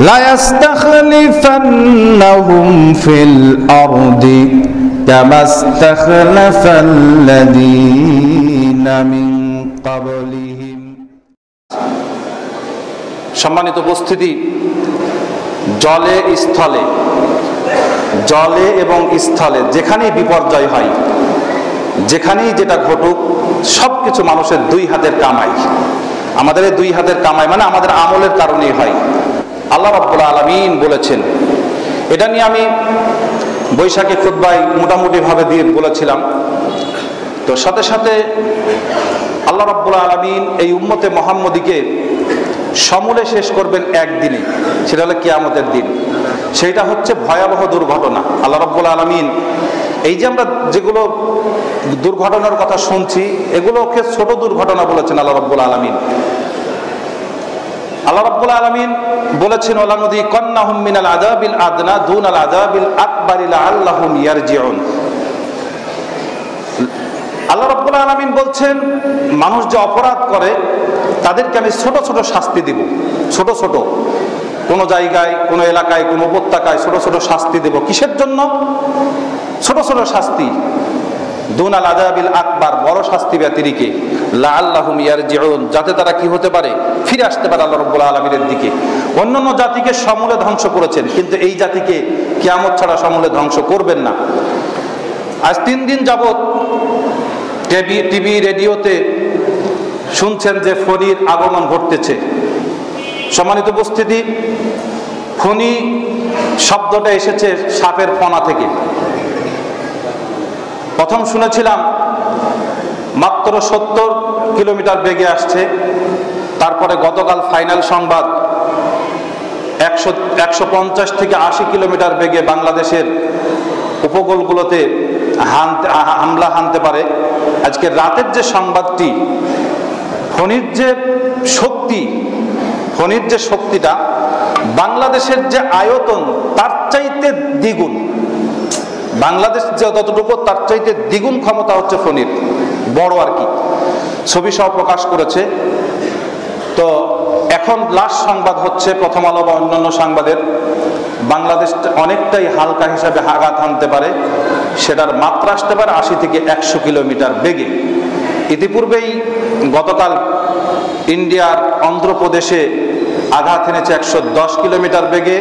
লায়াস্তাখলিফান্নাহুম feel আরদি কামা ইস্তাখলাফাল্লাযীনা মিন ক্বাবলিহিম। সম্মানিত উপস্থিতি, জলে এবং স্থলে যেখানেই বিপর্যয় হয়, যেখানেই যেটা ঘটুক, সবকিছু মানুষের দুই হাতের কামাই। আমাদের এই দুই হাতের কামাই মানে আমাদের আমলের কারণেই হয়। আল্লাহ রাব্বুল আলামিন বলেছেন, এটা নিয়ে আমি বৈশাখী খুতবায় মোটামুটি ভাবে দিয়ে বলেছিলাম। তো সাথে সাথে আল্লাহ রাব্বুল আলামিন এই উম্মতে মুহাম্মদীকে সমূলে শেষ করবেন একদিনে, সেটা হলো কিয়ামতের দিন। সেইটা হচ্ছে ভয়াবহ দুর্ঘটনা। আল্লাহ রাব্বুল আলামিন এই যে আমরা যেগুলো দুর্ঘটনার কথা শুনছি, এগুলোকে ছোট দুর্ঘটনা বলেছেন আল্লাহ রাব্বুল আলামিন। আল্লাহ রাব্বুল আলামিন বলেছেন, ওয়ালানুযিকান্নাহুম মিনাল আযাবিল আদনা দুনাল আযাবিল আকবারি লাআল্লাহুম ইয়ারজিউন। আল্লাহ রাব্বুল আলামিন বলছেন, মানুষ যে অপরাধ করে তাদেরকে আমি ছোট ছোট শাস্তি দিব। ছোট ছোট কোন জায়গায়, কোন এলাকায়, কোন উপত্যকায় ছোট ছোট শাস্তি দেব। কিসের জন্য? ছোট ছোট শাস্তি। দুনাল আযাবিল আকবার, বড় শাস্তি ব্যতিরিকে, লাআল্লাহুম ইয়ারজিউন, যাতে তারা কি হতে পারে, ফিরে আসতে পারে আল্লাহ রাব্বুল আলামিনের দিকে। অন্যান্য জাতিকে সমূলে ধ্বংস করেছেন, কিন্তু এই জাতিকে কিয়ামত ছাড়া সমূলে ধ্বংস করবেন না। আজ 3 দিন যাবত টিভি রেডিওতে শুনছেন যে ফণীর আগমন ঘটতেছে। সম্মানিত উপস্থিতি, ফণী শব্দটা এসেছে সাপের ফণা থেকে। প্রথম শুনেছিলাম মাত্র 70 কিলোমিটার বেগে আসছে, তারপরে গতকাল ফাইনাল সংবাদ 150 থেকে 80 কিলোমিটার বেগে বাংলাদেশের উপকূলগুলোতে হামলা হানতে পারে। আজকে রাতের যে সংবাদটি, ফণীর যে শক্তিটা বাংলাদেশের যে আয়তন তার চাইতে দ্বিগুণ, বাংলাদেশ যে যতটুকু তার চাইতে দ্বিগুণ ক্ষমতা হচ্ছে ফণীর, বড় আর কি। ছবি সহ প্রকাশ করেছে। তো এখন লাস্ট সংবাদ হচ্ছে প্রথম আলো বা অন্যান্য সংবাদের, বাংলাদেশ অনেকটাই হালকা হিসাবে আঘাত হানতে পারে, সেটার মাত্রা আসতে পারে 80 থেকে 100 কিলোমিটার বেগে। ইতিপূর্বেই গতকাল ইন্ডিয়ার অন্ধ্রপ্রদেশে আঘাত এনেছে 110 কিলোমিটার বেগে,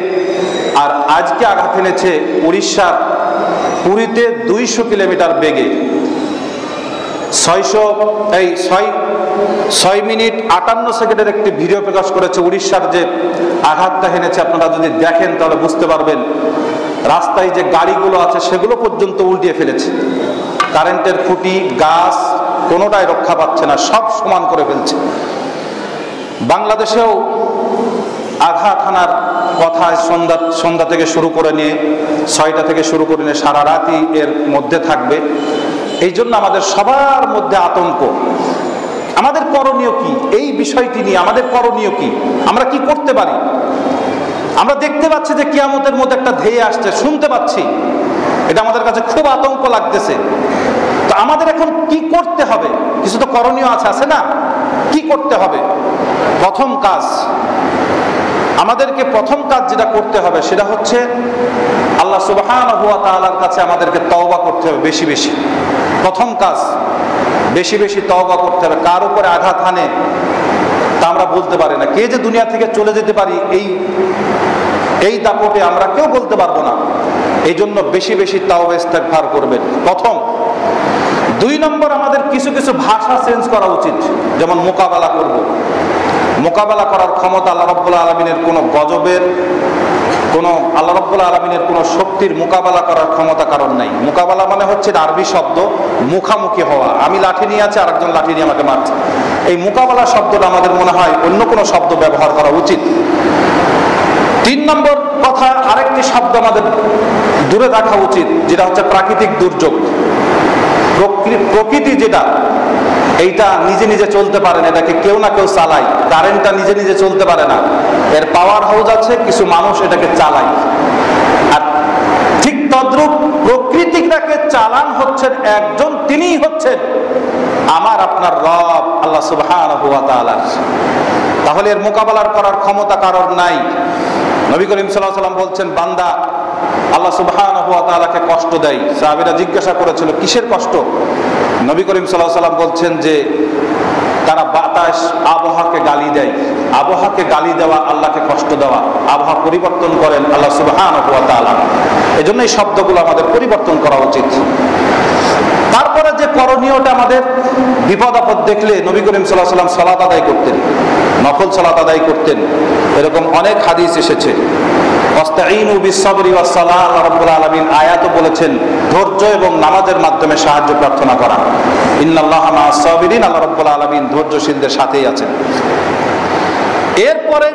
আর আজকে আঘাত এনেছে উড়িষ্যার পুরীতে 200 কিলোমিটার বেগে। 6 মিনিট 58 সেকেন্ডের একটি ভিডিও প্রকাশ করেছে উড়িষ্যার যে আঘাতটা এনেছে। আপনারা যদি দেখেন তাহলে বুঝতে পারবেন, রাস্তায় যে গাড়িগুলো আছে সেগুলো পর্যন্ত উল্টিয়ে ফেলেছে। কারেন্টের খুঁটি, গাছ কোনোটাই রক্ষা পাচ্ছে না, সব সমান করে ফেলছে। বাংলাদেশেও আঘাত হানার কথা সন্ধ্যা থেকে শুরু করে নিয়ে 6টা থেকে শুরু করে নিয়ে সারা রাতই এর মধ্যে থাকবে। এই জন্য আমাদের সবার মধ্যে আতঙ্ক। আমাদের করণীয় কি? এই বিষয়টি নিয়ে আমাদের করণীয় কি? আমরা কি করতে পারি? আমরা দেখতে পাচ্ছি যে কিয়ামতের মধ্যে একটা ধেয়ে আসছে, শুনতে পাচ্ছি, এটা আমাদের কাছে খুব আতঙ্ক লাগতেছে। তো আমাদের এখন কি করতে হবে? কিছু তো করণীয় আছে না? কি করতে হবে? আমাদেরকে প্রথম কাজ যেটা করতে হবে সেটা হচ্ছে আল্লাহ সুবহানাহু ওয়া তাআলার কাছে আমাদেরকে তওবা করতে হবে বেশি বেশি। প্রথম কাজ, বেশি বেশি তওবা করতে হবে। কার উপরে আঘাত হানে তা আমরা বলতে পারি না। কে যে দুনিয়া থেকে চলে যেতে পারি এই দাপটে আমরা কেউ বলতে পারবো না। এই জন্য বেশি বেশি তাওবা ইস্তেগফার করবেন প্রথম। 2 নম্বর, আমাদের কিছু কিছু ভাষা চেঞ্জ করা উচিত। যেমন মোকাবেলা করব, মোকাবেলা করার ক্ষমতা আল্লাহ রাব্বুল আলামিনের কোনো গজবের, আল্লাহ রাব্বুল আলামিনের কোনো শক্তির মোকাবেলা করার ক্ষমতা কারণ নাই। মোকাবেলা মানে হচ্ছে আরবি শব্দ, মুখামুখি হওয়া। আমি লাঠি নিয়ে আছি, আরেকজন লাঠি নিয়ে আমাকে মারছে। এই মোকাবেলা শব্দটা আমাদের মনে হয় অন্য কোনো শব্দ ব্যবহার করা উচিত। 3 নম্বর কথা, আরেকটি শব্দ আমাদের দূরে রাখা উচিত, যেটা হচ্ছে প্রাকৃতিক দুর্যোগ। প্রকৃতি যেটা, এইটা নিজে নিজে চলতে পারে না, এটাকে কেউ না কেউ চালায়। কারেন্টটা নিজে নিজে চলতে পারে না, এর পাওয়ার হাউস আছে, কিছু মানুষ এটাকে চালায়। আর ঠিক তদ্রূপ প্রকৃতিটাকে চালান হচ্ছেন একজন, তিনিই হচ্ছেন আমার আপনার রব আল্লাহ সুবহানাহু ওয়া তাআলা। তাহলে এর মোকাবেলা করার ক্ষমতা কারোর নাই। নবী করিম সাল্লাল্লাহু আলাইহি ওয়াসাল্লাম বলছেন, বান্দা আল্লাহ সুবহানাহু ওয়া তাআলাকে কষ্ট দেয়। সাহাবীরা জিজ্ঞাসা করেছিল, কিসের কষ্ট? নবী করিম সাল্লাল্লাহু আলাইহি ওয়াসাল্লাম বলছেন যে তারা বাতাস আবহাওয়াকে গালি দেয়। আবহাওয়াকে গালি দেওয়া আল্লাহকে কষ্ট দেওয়া। আবহাওয়া পরিবর্তন করেন আল্লাহ সুবহানাহু ওয়া তাআলা। এজন্য এই শব্দগুলো আমাদের পরিবর্তন করা উচিত। তারপরে যে করণীয়টা, আমাদের বিপদ আপদ দেখলে নবী করিম সাল্লাল্লাহু আলাইহি ওয়াসাল্লাম সালাত আদায় করতেন, নফল সালাত আদায় করতেন। এরকম অনেক হাদিস এসেছে। ওয়াস্তাঈনু বিস-সাবরি ওয়াস-সালাহ, আল্লাহ রাব্বুল আলামিন আয়াতও বলেছেন ধৈর্য এবং নামাজের মাধ্যমে সাহায্য প্রার্থনা করা। ইন্নাল্লাহা মা'আস-সাবিরিন, আল্লাহ রাব্বুল আলামিন ধৈর্যশীলদের সাথেই আছেন। এরপরে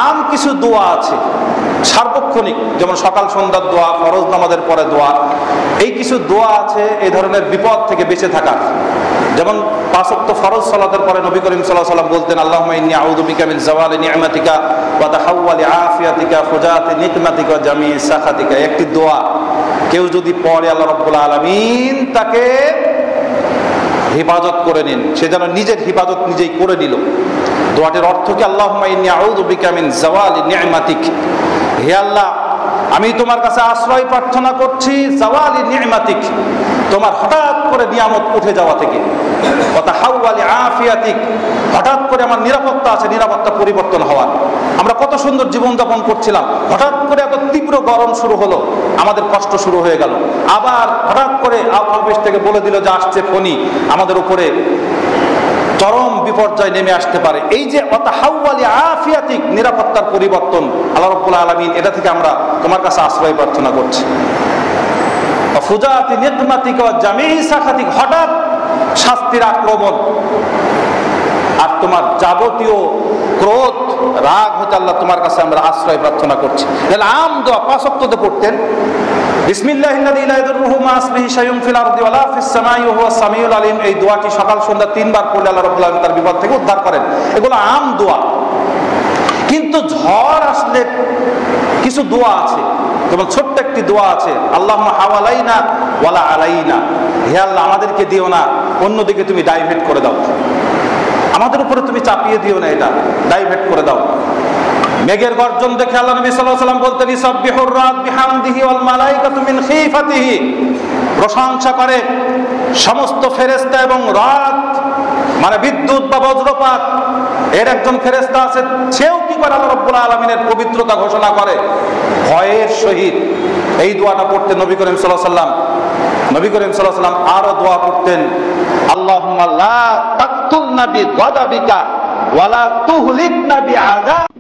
আম কিছু দোয়া আছে সার্বক্ষণিক, যেমন সকাল সন্ধ্যার দোয়া, ফরজ নামাজের পরে দোয়া। এই কিছু দোয়া আছে এই ধরনের বিপদ থেকে বেঁচে থাকার। যেমন 5 ওয়াক্ত ফরজ সালাতের পরে নবী করিম সাল্লাল্লাহু আলাইহি ওয়াসাল্লাম বলতেন, আল্লাহুম্মা ইন্নী আউযু বিকা মিন যাওয়ালি নি'মাতিকা ওয়া তাহাওয়ালি আফিয়াতিকা ফুজাতি নিকমাতিকা ওয়া জামিই সাখাতিকা। একটি দোয়া কেউ যদি পড়ে, আল্লাহ রাব্বুল আলামিন তাকে হেফাজত করে নিন, সে যেন নিজের হেফাজত নিজেই করে নিল। দোয়াটির অর্থ কি? আল্লাহুম্মা ইন্নী আউযু বিকা মিন যাওয়ালি নি'মাতিক, হে আল্লাহ আমি তোমার কাছে আশ্রয় প্রার্থনা করছি যাওয়ালি নি'মাতিক, তোমার হঠাৎ করে নিয়ামত উঠে যাওয়া থেকে। ওয়া তাহাওয়ালি আফিয়াতিক, হঠাৎ করে আমার নিরাপত্তা আছে, নিরাপত্তা পরিবর্তন হওয়ার। আমরা কত সুন্দর জীবনযাপন করছিলাম, হঠাৎ করে এত তীব্র গরম শুরু হলো, আমাদের কষ্ট শুরু হয়ে গেল। আবার হঠাৎ করে আবহাওয়া অফিস থেকে বলে দিল যে আসছে ফনি, আমাদের উপরে চরম বিপর্যয় নেমে আসতে পারে। এই যে ওয়াতাহাওয়ালি আফিয়াতিক, নিরাপত্তার পরিবর্তন, আল্লাহ রাব্বুল আলামিন এটা থেকে আমরা তোমার কাছে আশ্রয় প্রার্থনা করছি। ফুজাতি নিকমাতিকা ওয়া জামিই সাখাতিক, হঠাৎ শাস্তির আক্রমণ আর তোমার যাবতীয় ক্রোধ রাগ হতে আল্লাহ তোমার কাছে আমরা আশ্রয় প্রার্থনা করছি। তাহলে আম দোয়া 5 ওয়াক্তে পড়তেন। বিসমিল্লাহিল্লাযী লা ইয়াদুররু মা ইসমিহি শাইউন ফিল আরদি ওয়া লা ফিস সামাই ওয়া হুয়াস সামিউল আলিম। এই দোয়াটি সকাল সন্ধ্যা 3 বার পড়লে আল্লাহ রাব্বুল আলামিন তার বিপদ থেকে উদ্ধার করেন। এগুলো আম দোয়া। কিন্তু ঝড় আসলে কিছু দোয়া আছে, যেমন ছোট্ট একটি দোয়া আছে, আল্লাহুম্মা হাওয়ালাইনা ওয়ালা আলাইনা, হে আল্লাহ আমাদেরকে দিও না, অন্যদিকে তুমি ডাইভার্ট করে দাও, আমাদের উপরে তুমি চাপিয়ে দিও না, এটা ডাইভার্ট করে দাও। মেঘের গর্জন দেখে আল্লাহ নবী সাল্লাল্লাহু আলাইহি ওয়াসাল্লাম বলতেন, ইসাব্বিহুর রাত বিহামদিহি ওয়াল মালাইকাতু মিন খিফাতিহি, প্রশংসা করে সমস্ত ফেরেশতা এবং রাত মানে বিদ্যুৎ বা বজ্রপাত এর একজন ফেরেশতা আছে, সেও কি করে আল্লাহ রাব্বুল আলামিনের পবিত্রতা ঘোষণা করে ভয়ের সহিত। এই দোয়াটা পড়তেন নবী করিম সাল্লাল্লাহু আলাইহি ওয়াসাল্লাম। নবী করিম সাল্লাল্লাহু আলাইহি ওয়াসাল্লাম আরো দোয়া করতেন, আল্লাহুম্মা লা তাকতুলনা বিগাদাবিকা ওয়া লা তুহলিকনা বিআযাব।